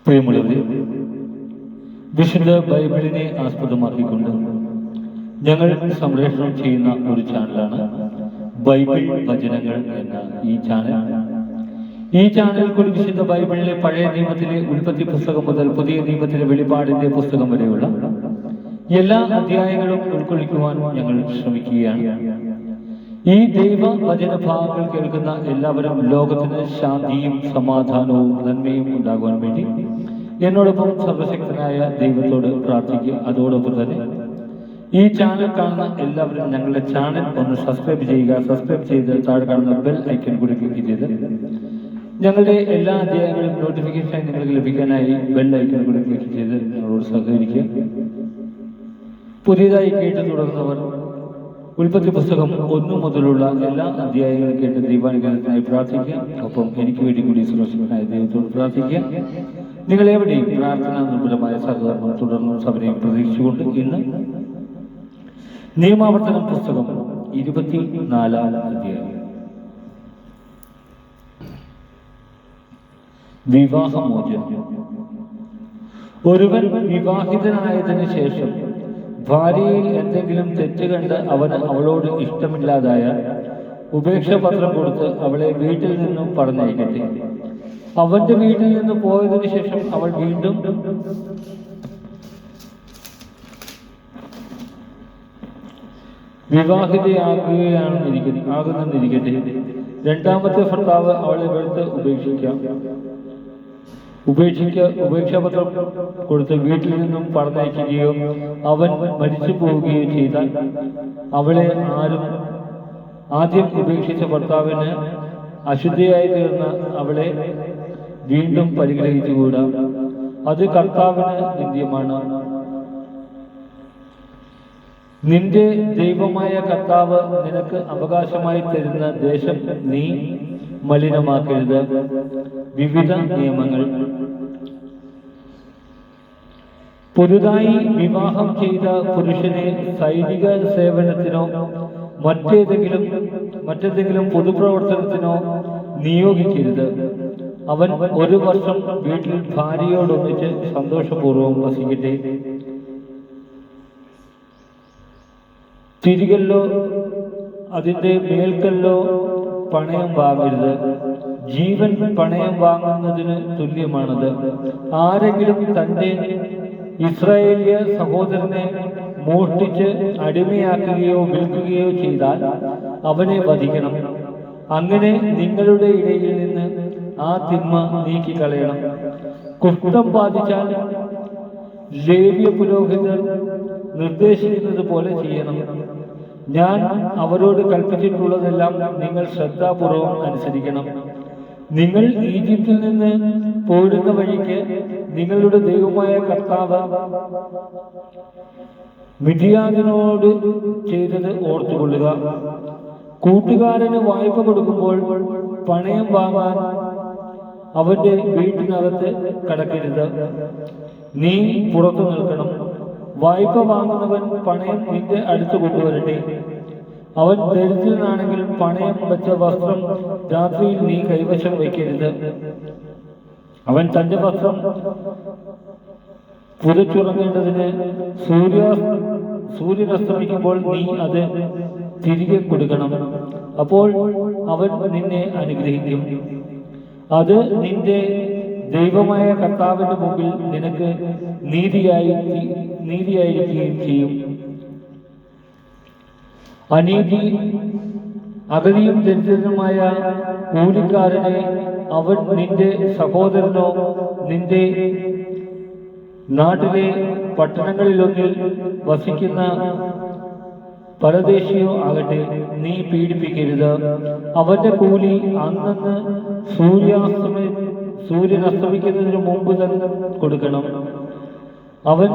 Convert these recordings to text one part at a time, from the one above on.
പ്രിയമുള്ളവരെ, വിശുദ്ധ ബൈബിളിനെ ആസ്പദമാക്കിക്കൊണ്ട് ഞങ്ങൾ സംപ്രേഷണം ചെയ്യുന്ന ഒരു ചാനലാണ് ബൈബിൾ വചനങ്ങൾ എന്ന ഈ ചാനൽ. ഈ ചാനൽ കൂടി വിശുദ്ധ ബൈബിളിലെ പഴയ നിയമത്തിലെ ഉൽപ്പത്തി പുസ്തകം മുതൽ പുതിയ നിയമത്തിലെ വെളിപാടിന്റെ പുസ്തകം വരെയുള്ള എല്ലാ അധ്യായങ്ങളും ഉൾക്കൊള്ളിക്കുവാൻ ഞങ്ങൾ ശ്രമിക്കുകയാണ്. ഈ ദൈവ വചന ഭാഗങ്ങൾ കേൾക്കുന്ന എല്ലാവരും ലോകത്തിന് ശാന്തിയും സമാധാനവും നന്മയും ഉണ്ടാകുവാൻ വേണ്ടി എന്നോടൊപ്പം സർവശക്തനായ ദൈവത്തോട് പ്രാർത്ഥിക്കുക. അതോടൊപ്പം തന്നെ ഈ ചാനൽ കാണുന്ന എല്ലാവരും ഞങ്ങളുടെ ചാനൽ ഒന്ന് സബ്സ്ക്രൈബ് ചെയ്യുക. സബ്സ്ക്രൈബ് ചെയ്ത് താഴെ കാണുന്ന ബെൽ ഐക്കൺ കൂടി ക്ലിക്ക് ചെയ്ത് ഞങ്ങളുടെ എല്ലാ അധ്യായങ്ങളും നോട്ടിഫിക്കേഷൻ നിങ്ങൾക്ക് ലഭിക്കാനായി ബെൽ ഐക്കൺ കൂടി ക്ലിക്ക് ചെയ്ത് ഞങ്ങളോട് സഹകരിക്കുക. പുതിയതായി കേട്ട് തുടർന്നവർ ഉൽപ്പത്തി പുസ്തകം 1 മുതലുള്ള എല്ലാ അധ്യായങ്ങളും കേട്ട് ദൈവാനുഗ്രഹത്തിനായി പ്രാർത്ഥിക്കുക. ഒപ്പം എനിക്ക് വേണ്ടി കൂടി സുരക്ഷിതനായ ദൈവത്തോട് പ്രാർത്ഥിക്കുക. നിങ്ങളെവിടെയും പ്രാർത്ഥനാ നിർഭരമായ സഹകരണം തുടർന്നും സഭയും പ്രതീക്ഷിച്ചുകൊണ്ട് ഇന്ന് നിയമാവർത്തനം പുസ്തകം 24-ാം അധ്യായം. വിവാഹമോചനം. ഒരുവൻ വിവാഹിതനായതിനു ശേഷം ഭാര്യയിൽ എന്തെങ്കിലും തെറ്റ് കണ്ട് അവളോട് ഇഷ്ടമില്ലാതായാൽ ഉപേക്ഷാപത്രം കൊടുത്ത് അവളെ വീട്ടിൽ നിന്നും പറഞ്ഞയക്കട്ടെ. അവന്റെ വീട്ടിൽ നിന്ന് പോയതിനു ശേഷം അവൾ വീണ്ടും വിവാഹിതയാകുകയാണെന്നിരിക്കട്ടെ. രണ്ടാമത്തെ ഭർത്താവ് അവളെ വെറുത്ത് ഉപേക്ഷാപത്രം കൊടുത്ത് വീട്ടിൽ നിന്നും പറഞ്ഞയക്കുകയോ അവൻ മരിച്ചു പോവുകയോ ചെയ്താൽ അവളെ ആദ്യം ഉപേക്ഷിച്ച ഭർത്താവിന് അശുദ്ധിയായി തീർന്ന അവളെ വീണ്ടും പരിഗ്രഹിച്ചുകൂടാ. അത് കർത്താവിന് നിന്ദ്യമാണ്. നിന്റെ ദൈവമായ കർത്താവ് നിനക്ക് അവകാശമായി തരുന്ന ദേശം നീ മലിനമാക്കരുത്. വിവിധ നിയമങ്ങൾ. പുതുതായി വിവാഹം ചെയ്ത പുരുഷനെ സൈനിക സേവനത്തിനോ മറ്റേതെങ്കിലും പൊതുപ്രവർത്തനത്തിനോ നിയോഗിക്കരുത്. അവൻ 1 വർഷം വീട്ടിൽ ഭാര്യയോടൊന്നിച്ച് സന്തോഷപൂർവ്വം വസിക്കട്ടെ. തിരികല്ലോ അതിന്റെ മേൽക്കല്ലോ പണയം വാങ്ങരുത്. ജീവൻ പണയം വാങ്ങുന്നതിന് തുല്യമാണത്. ആരെങ്കിലും തന്റെ ഇസ്രായേലിയ സഹോദരനെ മോഷ്ടിച്ച് അടിമയാക്കുകയോ വിൽക്കുകയോ ചെയ്താൽ അവനെ വധിക്കണം. അങ്ങനെ നിങ്ങളുടെ ഇടയിൽ നിന്ന് ആ തിന്മ നീക്കിക്കളയണം. കുഷ്ഠം ബാധിച്ചാൽ ലേവ്യ പുരോഹിതർ നിർദ്ദേശിക്കുന്നത് പോലെ ചെയ്യണം. ഞാൻ അവരോട് കൽപ്പിച്ചിട്ടുള്ളതെല്ലാം നിങ്ങൾ ശ്രദ്ധാപൂർവം അനുസരിക്കണം. നിങ്ങൾ ഈജിപ്തിൽ നിന്ന് പോരുന്ന വഴിക്ക് നിങ്ങളുടെ ദൈവമായ കർത്താവ് മിദ്യാനിനോട് ചെയ്തത് ഓർത്തുകൊള്ളുക. കൂട്ടുകാരന് വായ്പ കൊടുക്കുമ്പോൾ പണയം വാങ്ങാൻ അവന്റെ വീട്ടിനകത്ത് കടക്കരുത്. നീ പുറത്തു നിൽക്കണം. വായ്പ വാങ്ങുന്നവൻ പണയം നിന്റെ അടുത്ത് കൊണ്ടുവരട്ടെ. അവൻ ദരിദ്രനാണെങ്കിൽ പണയം വെച്ച വസ്ത്രം രാത്രിയിൽ നീ കൈവശം വയ്ക്കരുത്. അവൻ തന്റെ വസ്ത്രം പുതച്ചുറങ്ങേണ്ടതിന് സൂര്യനസ്തമിക്കുമ്പോൾ നീ അത് തിരികെ കൊടുക്കണം. അപ്പോൾ അവൻ നിന്നെ അനുഗ്രഹിക്കും. അത് നിന്റെ ദൈവമായ കർത്താവിന്റെ മുമ്പിൽ നിനക്ക് നീതിയായിരിക്കുകയും ചെയ്യും. അഗതിയും ദരിദ്രനുമായ കൂലിക്കാരനെ അവൻ നിന്റെ സഹോദരനോ നിന്റെ നാട്ടിലെ പട്ടണങ്ങളിലൊന്നിൽ വസിക്കുന്ന പരദേശിയോ ആകട്ടെ, നീ പീഡിപ്പിക്കരുത്. അവന്റെ കൂലി അന്നന്ന് സൂര്യനസ്തമിക്കുന്നതിന് മുമ്പ് തന്നെ കൊടുക്കണം. അവൻ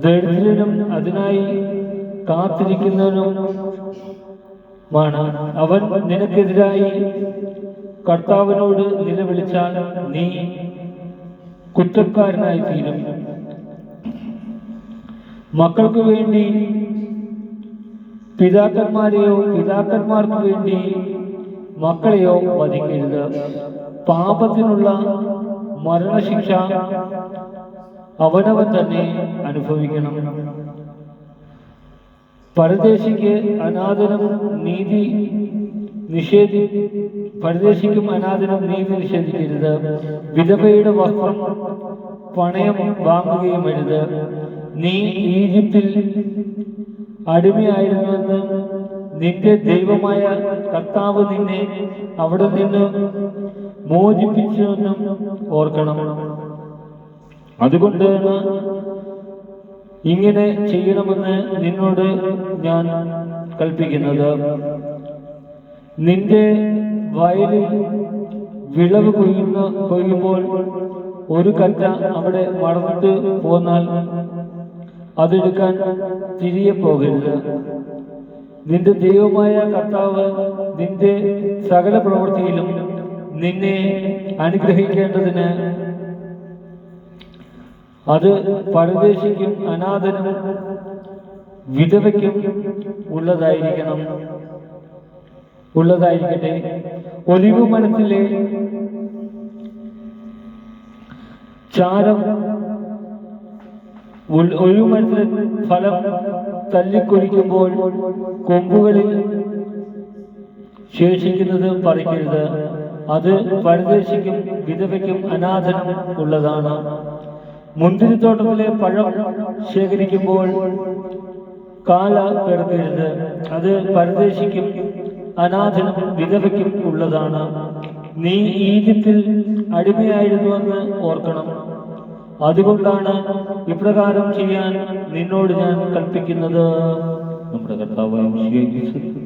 ദരിദ്രനും അതിനായി കാത്തിരിക്കുന്നവനുമാണ്. അവൻ നിനക്കെതിരായി കർത്താവിനോട് നിലവിളിച്ചാൽ നീ കുറ്റക്കാരനായി തീരും. മക്കൾക്ക് വേണ്ടി പിതാക്കന്മാർക്ക് വേണ്ടി മക്കളെയോ വധിക്കരുത്. പാപത്തിനുള്ള മരണശിക്ഷ അവനവൻ തന്നെ അനുഭവിക്കണം. പരദേശിക്ക് അനാഥനും നീതി പരദേശിക്കും അനാഥനും നീതി നിഷേധിക്കരുത്. വിധവയുടെ വസ്ത്രം പണയം വാങ്ങുകയും അരുത്. നീ ഈജിപ്തിൽ അടിമയായിരുന്നുവെന്ന് നിന്റെ ദൈവമായ കർത്താവ് നിന്നെ അവിടെ നിന്ന് മോചിപ്പിച്ചുവെന്നും ഓർക്കണം. അതുകൊണ്ടാണ് ഇങ്ങനെ ചെയ്യണമെന്ന് നിന്നോട് ഞാൻ കൽപ്പിക്കുന്നത്. നിന്റെ വയലിൽ വിളവ് കൊയ്യുമ്പോൾ ഒരു കറ്റ അവിടെ മറന്നിട്ട് പോന്നാൽ അതെടുക്കാൻ തിരികെ പോകരുത്. നിന്റെ ദൈവമായ കർത്താവ് നിന്റെ സകല പ്രവൃത്തിയിലും നിന്നെ അനുഗ്രഹിക്കേണ്ടതിന് അത് പരദേശിക്കും അനാഥനും വിധവയ്ക്കും ഉള്ളതായിരിക്കട്ടെ. ഒലിവ് മരത്തിലെ ചാരം ഒരു മരത്തിലെ ഫലം തല്ലിക്കൊലിക്കുമ്പോൾ കൊമ്പുകളിൽ ശേഷിക്കുന്നത് പറിക്കരുത്. അത് പരദേശിക്കും വിധവയ്ക്കും അനാഥനും ഉള്ളതാണ്. മുന്തിരിത്തോട്ടത്തിലെ പഴം ശേഖരിക്കുമ്പോൾ കാല പെറുക്കരുത്. അത് പരദേശിക്കും അനാഥനും വിധവയ്ക്കും ഉള്ളതാണ്. നീ ഈജിപ്തിൽ അടിമയായിരുന്നുവെന്ന് ഓർക്കണം. അതുകൊണ്ടാണ് ഇപ്രകാരം ചെയ്യാൻ നിന്നോട് ഞാൻ കൽപ്പിക്കുന്നത്. നമ്മുടെ കർത്താവായ യേശു